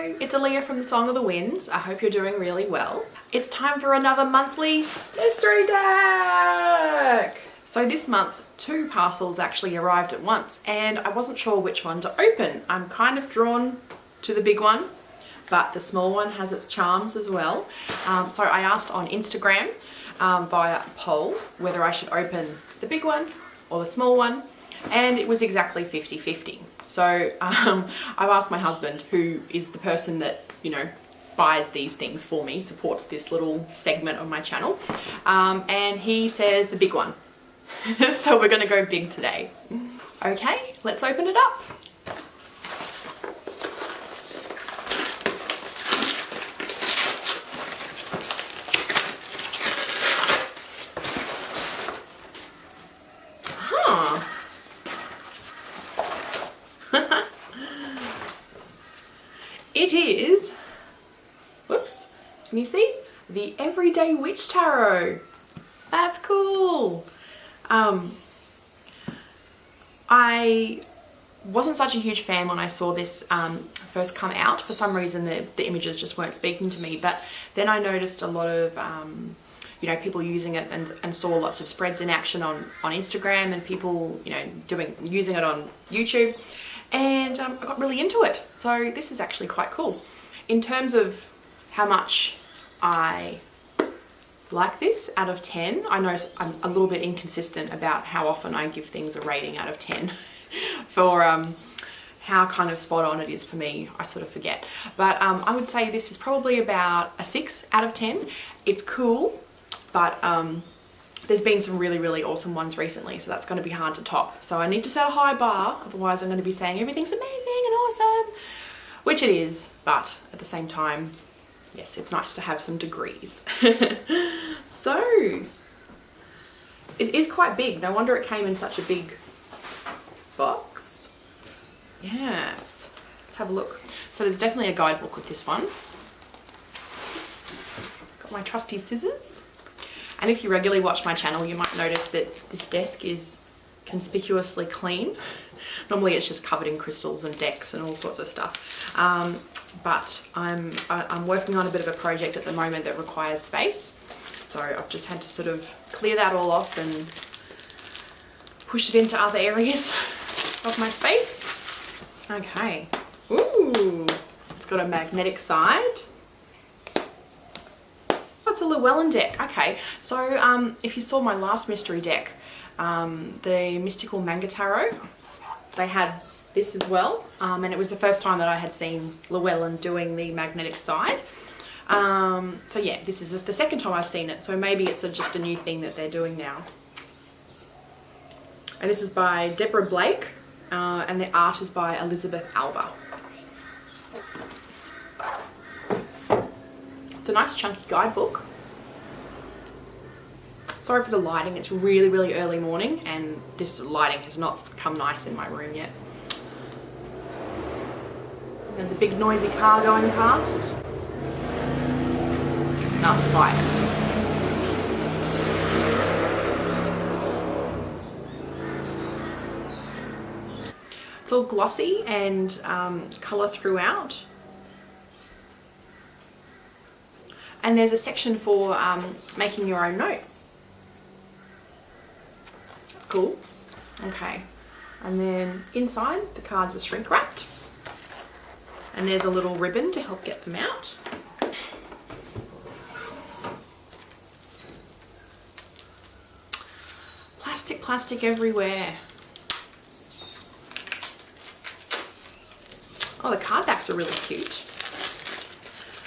it's Aaliyah from the Song of the Winds. I hope you're doing really well. It's time for another monthly mystery deck! So this month, 2 parcels actually arrived at once and I wasn't sure which one to open. I'm kind of drawn to the big one, but the small one has its charms as well. So I asked on Instagram via a poll whether I should open the big one or the small one, and it was exactly 50-50. So I've asked my husband, who is the person that, you know, buys these things for me, supports this little segment of my channel, and he says the big one. So we're gonna go big today. Okay, let's open it up. It is, whoops, can you see? The Everyday Witch Tarot. That's cool. I wasn't such a huge fan when I saw this first come out. For some reason the images just weren't speaking to me, but then I noticed a lot of you know, people using it and saw lots of spreads in action on Instagram and people, you know, using it on YouTube, and I got really into it. So this is actually quite cool. In terms of how much I like this out of 10, I know I'm a little bit inconsistent about how often I give things a rating out of 10 for how kind of spot on it is for me. I sort of forget, but I would say this is probably about a 6 out of 10. It's cool, but there's been some really awesome ones recently, so that's going to be hard to top. So I need to set a high bar, otherwise I'm going to be saying everything's amazing and awesome, which it is, but at the same time, yes, it's nice to have some degrees. So it is quite big. No wonder it came in such a big box. Yes, let's have a look. So there's definitely a guidebook with this one. Got my trusty scissors. And if you regularly watch my channel, you might notice that this desk is conspicuously clean. Normally it's just covered in crystals and decks and all sorts of stuff. But I'm working on a bit of a project at the moment that requires space. So I've just had to sort of clear that all off and push it into other areas of my space. Okay. Ooh, it's got a magnetic side. It's a Llewellyn deck. Okay, so if you saw my last mystery deck, the Mystical Manga Tarot, they had this as well, and it was the first time that I had seen Llewellyn doing the magnetic side. So yeah, this is the second time I've seen it, so maybe it's just a new thing that they're doing now. And this is by Deborah Blake, and the art is by Elizabeth Alba. It's a nice chunky guidebook. Sorry for the lighting, it's really early morning and this lighting has not come nice in my room yet. There's a big noisy car going past. No, it's a bike. It's all glossy and colour throughout. And there's a section for making your own notes. That's cool. Okay. And then inside, the cards are shrink wrapped. And there's a little ribbon to help get them out. Plastic everywhere. Oh, the card backs are really cute.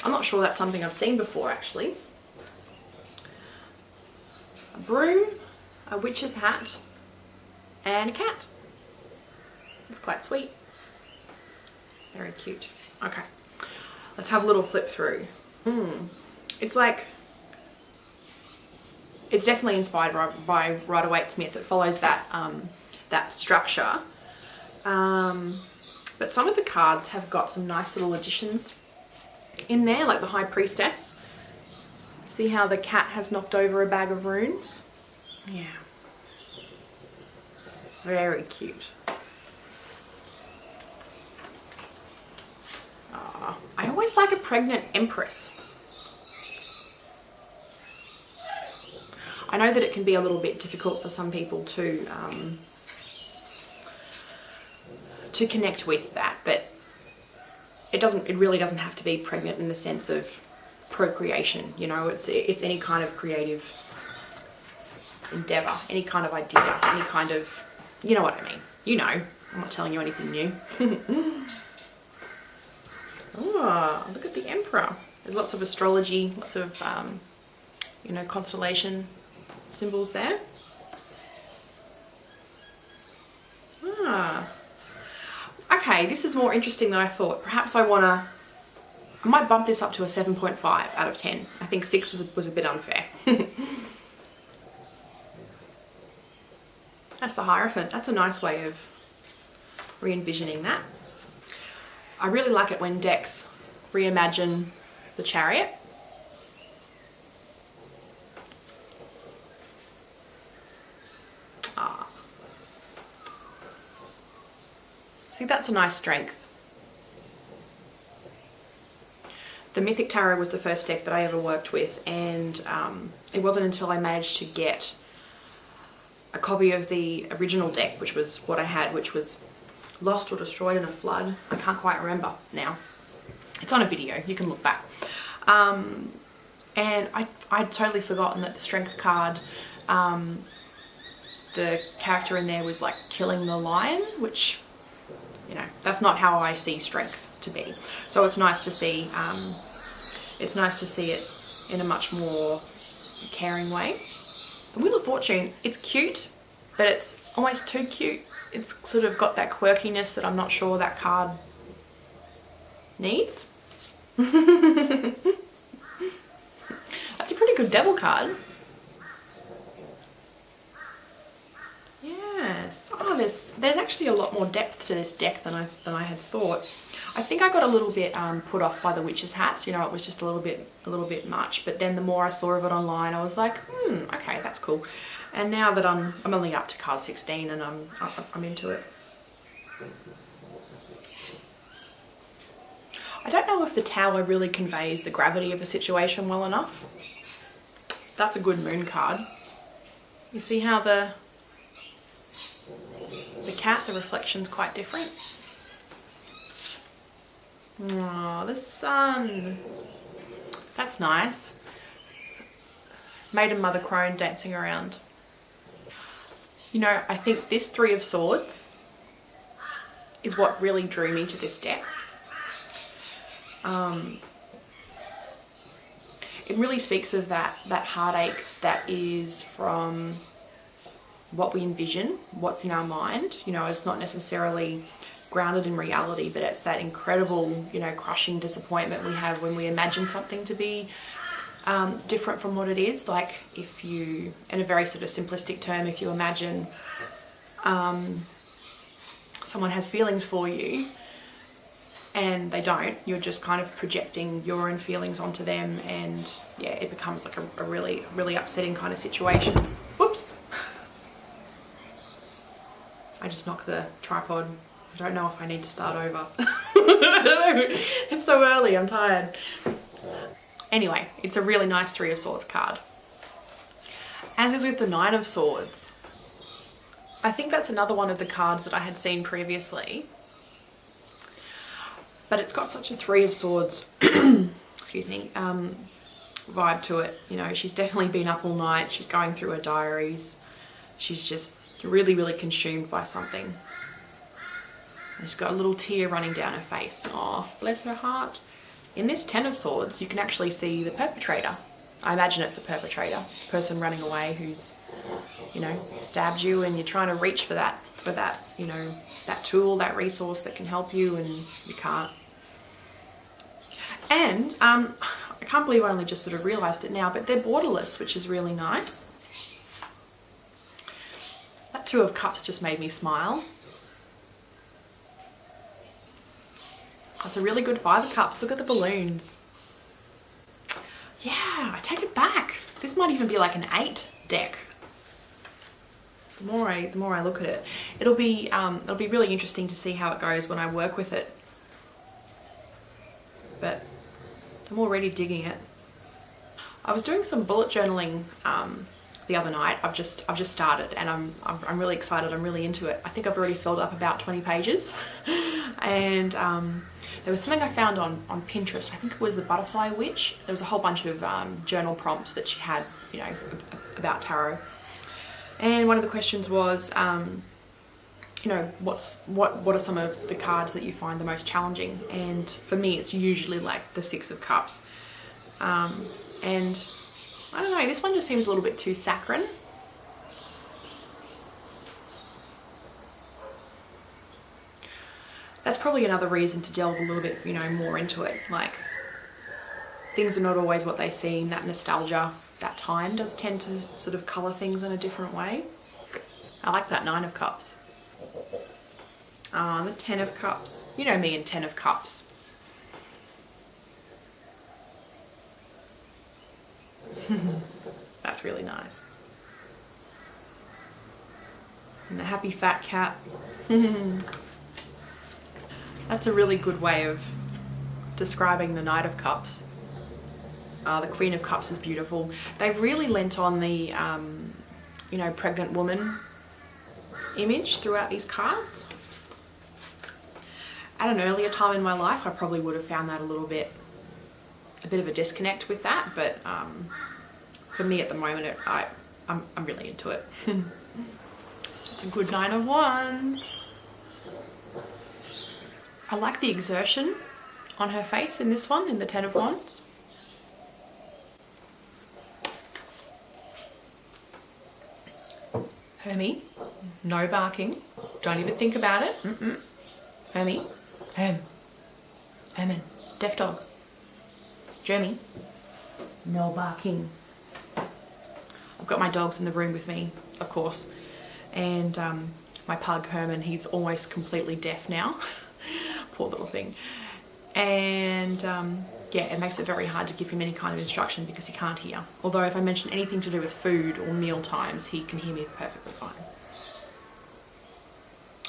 I'm not sure that's something I've seen before actually. A broom, a witch's hat, and a cat. It's quite sweet. Very cute. Okay, let's have a little flip through. It's like, it's definitely inspired by Rider-Waite-Smith. It follows that that structure, but some of the cards have got some nice little additions in there, like the High Priestess. See how the cat has knocked over a bag of runes? Yeah. Very cute. I almost like a pregnant empress. I know that it can be a little bit difficult for some people to connect with that, but it really doesn't have to be pregnant in the sense of procreation, you know. It's any kind of creative endeavor, any kind of idea, any kind of, you know what I mean. You know, I'm not telling you anything new. Oh, look at the Emperor. There's lots of astrology, lots of, you know, constellation symbols there. Ah. Okay, this is more interesting than I thought. Perhaps I might bump this up to a 7.5 out of 10. I think 6 was a bit unfair. That's the Hierophant. That's a nice way of re-envisioning that. I really like it when decks reimagine the Chariot. Ah. See, that's a nice strength. The Mythic Tarot was the first deck that I ever worked with, and it wasn't until I managed to get a copy of the original deck, which was what I had, which was lost or destroyed in a flood. I can't quite remember now. It's on a video, you can look back. And I'd totally forgotten that the Strength card, the character in there was like killing the lion, which, you know, that's not how I see strength to be. So it's nice to see it in a much more caring way. The Wheel of Fortune, it's cute, but it's almost too cute. It's sort of got that quirkiness that I'm not sure that card needs. That's a pretty good Devil card. Yes. Oh, there's actually a lot more depth to this deck than I had thought. I think I got a little bit put off by the witches' hats. You know, it was just a little bit much. But then the more I saw of it online, I was like, okay, that's cool. And now that I'm only up to card 16 and I'm into it. I don't know if the Tower really conveys the gravity of a situation well enough. That's a good moon card. You see how the cat, the reflection's quite different. Oh, the sun. That's nice. Maiden Mother Crone dancing around. You know, I think this Three of Swords is what really drew me to this deck. It really speaks of that heartache that is from what we envision, what's in our mind. You know, it's not necessarily grounded in reality, but it's that incredible, you know, crushing disappointment we have when we imagine something to be different from what it is. Like if you, in a very sort of simplistic term, if you imagine someone has feelings for you and they don't, you're just kind of projecting your own feelings onto them, and yeah, it becomes like a really, really upsetting kind of situation. Whoops. I just knocked the tripod. I don't know if I need to start over. It's so early, I'm tired. Anyway, it's a really nice Three of Swords card. As is with the Nine of Swords. I think that's another one of the cards that I had seen previously. But it's got such a Three of Swords, excuse me, vibe to it. You know, she's definitely been up all night. She's going through her diaries. She's just really, really consumed by something. And she's got a little tear running down her face. Oh, bless her heart. In this Ten of Swords, you can actually see the perpetrator. I imagine it's the perpetrator, the person running away who's, you know, stabbed you, and you're trying to reach for that, you know, that tool, that resource that can help you, and you can't. And I can't believe I only just sort of realised it now, but they're borderless, which is really nice. That Two of Cups just made me smile. That's a really good Five of Cups. Look at the balloons. Yeah, I take it back. This might even be like an 8 deck. The more I look at it, it'll be really interesting to see how it goes when I work with it. But I'm already digging it. I was doing some bullet journaling the other night. I've just started, and I'm really excited. I'm really into it. I think I've already filled up about 20 pages. And there was something I found on Pinterest. I think it was the Butterfly Witch. There was a whole bunch of journal prompts that she had, you know, about tarot. And one of the questions was, you know, what are some of the cards that you find the most challenging? And for me, it's usually like the Six of Cups. And I don't know, this one just seems a little bit too saccharine. That's probably another reason to delve a little bit, you know, more into it. Like, things are not always what they seem. That nostalgia, that time does tend to sort of colour things in a different way. I like that Nine of Cups. The Ten of Cups. You know me and Ten of Cups. That's really nice. And the Happy Fat Cat. That's a really good way of describing the Knight of Cups. The Queen of Cups is beautiful. They've really lent on the, you know, pregnant woman image throughout these cards. At an earlier time in my life, I probably would have found that a bit of a disconnect with that, but for me at the moment, I'm really into it. It's a good Nine of Wands. I like the exertion on her face in this one, in the Ten of Wands. Hermie, no barking. Don't even think about it. Hermie, Herman, deaf dog. Jeremy, no barking. I've got my dogs in the room with me, of course, and my pug Herman, he's almost completely deaf now. Poor little thing. And yeah, it makes it very hard to give him any kind of instruction because he can't hear. Although if I mention anything to do with food or meal times, he can hear me perfectly fine.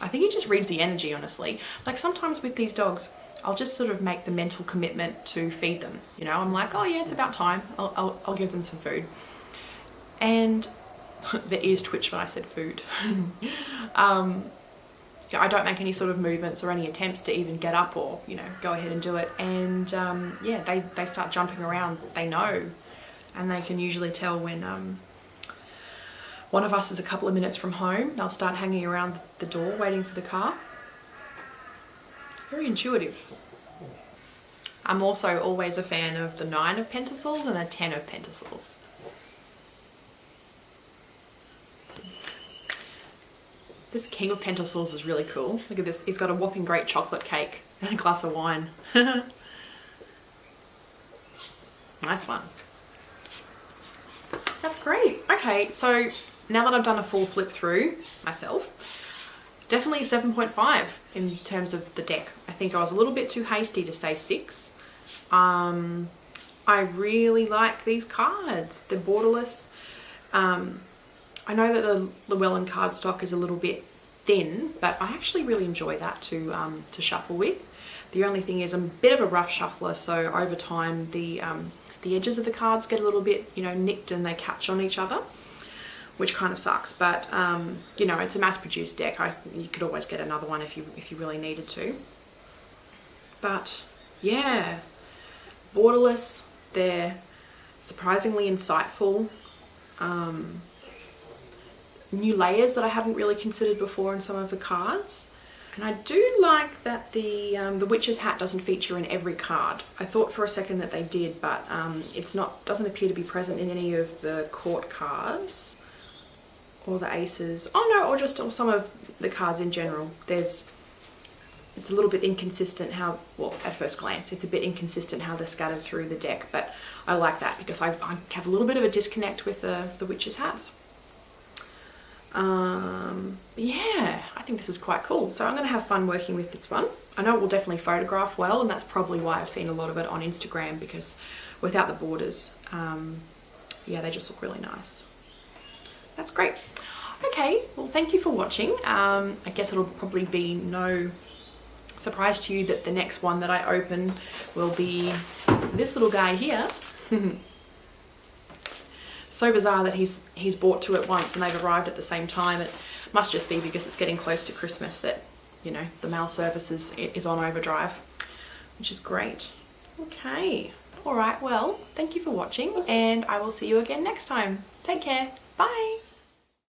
I think he just reads the energy, honestly. Like sometimes with these dogs, I'll just sort of make the mental commitment to feed them. You know, I'm like, oh yeah, it's about time. I'll give them some food. And their ears twitch when I said food. I don't make any sort of movements or any attempts to even get up or, you know, go ahead and do it. And yeah, they start jumping around. They know, and they can usually tell when one of us is a couple of minutes from home. They'll start hanging around the door waiting for the car. Very intuitive. I'm also always a fan of the Nine of Pentacles and the Ten of Pentacles. This King of Pentacles is really cool. Look at this. He's got a whopping great chocolate cake and a glass of wine. Nice one. That's great. Okay, so now that I've done a full flip through myself, definitely 7.5 in terms of the deck. I think I was a little bit too hasty to say 6. I really like these cards. They're borderless. I know that the Llewellyn cardstock is a little bit thin, but I actually really enjoy that to shuffle with. The only thing is I'm a bit of a rough shuffler, so over time the edges of the cards get a little bit, you know, nicked and they catch on each other, which kind of sucks. But you know, it's a mass-produced deck. You could always get another one if you really needed to. But yeah, borderless. They're surprisingly insightful. New layers that I hadn't really considered before in some of the cards. And I do like that the witch's hat doesn't feature in every card. I thought for a second that they did, but doesn't appear to be present in any of the court cards or the aces. Oh no, or some of the cards in general. It's a little bit inconsistent how, well, at first glance, it's a bit inconsistent how they're scattered through the deck, but I like that because I have a little bit of a disconnect with the witch's hats. Yeah, I think this is quite cool. So I'm going to have fun working with this one. I know it will definitely photograph well, and that's probably why I've seen a lot of it on Instagram, because without the borders, yeah, they just look really nice. That's great. Okay, well, thank you for watching. I guess it'll probably be no surprise to you that the next one that I open will be this little guy here. So bizarre that he's bought two at once and they've arrived at the same time. It must just be because it's getting close to Christmas that, you know, the mail service is on overdrive, which is great. Okay, all right, well, thank you for watching and I will see you again next time. Take care, bye.